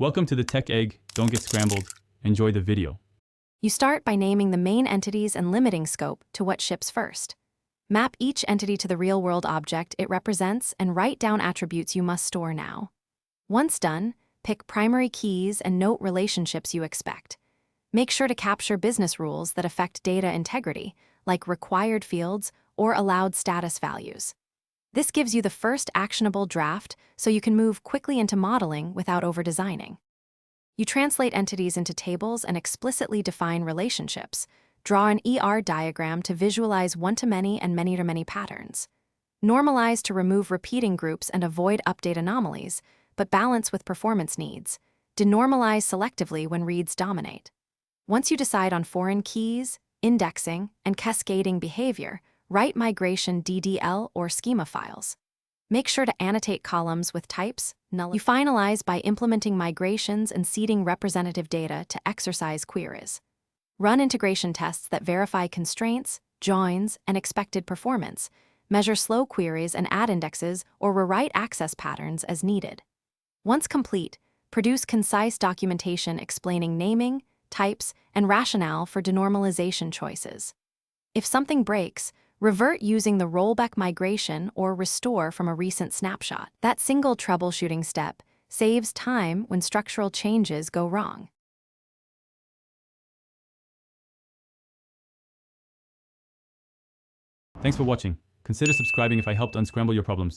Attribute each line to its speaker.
Speaker 1: Welcome to the Tech Egg. Don't get scrambled. Enjoy the video.
Speaker 2: You start by naming the main entities and limiting scope to what ships first. Map each entity to the real-world object it represents and write down attributes you must store now. Once done, pick primary keys and note relationships you expect. Make sure to capture business rules that affect data integrity, like required fields or allowed status values. This gives you the first actionable draft so you can move quickly into modeling without over-designing. You translate entities into tables and explicitly define relationships. Draw an ER diagram to visualize one-to-many and many-to-many patterns. Normalize to remove repeating groups and avoid update anomalies, but balance with performance needs. Denormalize selectively when reads dominate. Once you decide on foreign keys, indexing, and cascading behavior, write migration DDL or schema files. Make sure to annotate columns with types, null. You finalize by implementing migrations and seeding representative data to exercise queries. Run integration tests that verify constraints, joins, and expected performance. Measure slow queries and add indexes or rewrite access patterns as needed. Once complete, produce concise documentation explaining naming, types, and rationale for denormalization choices. If something breaks, revert using the rollback migration or restore from a recent snapshot. That single troubleshooting step saves time when structural changes go wrong.
Speaker 1: Thanks for watching. Consider subscribing if I helped unscramble your problems.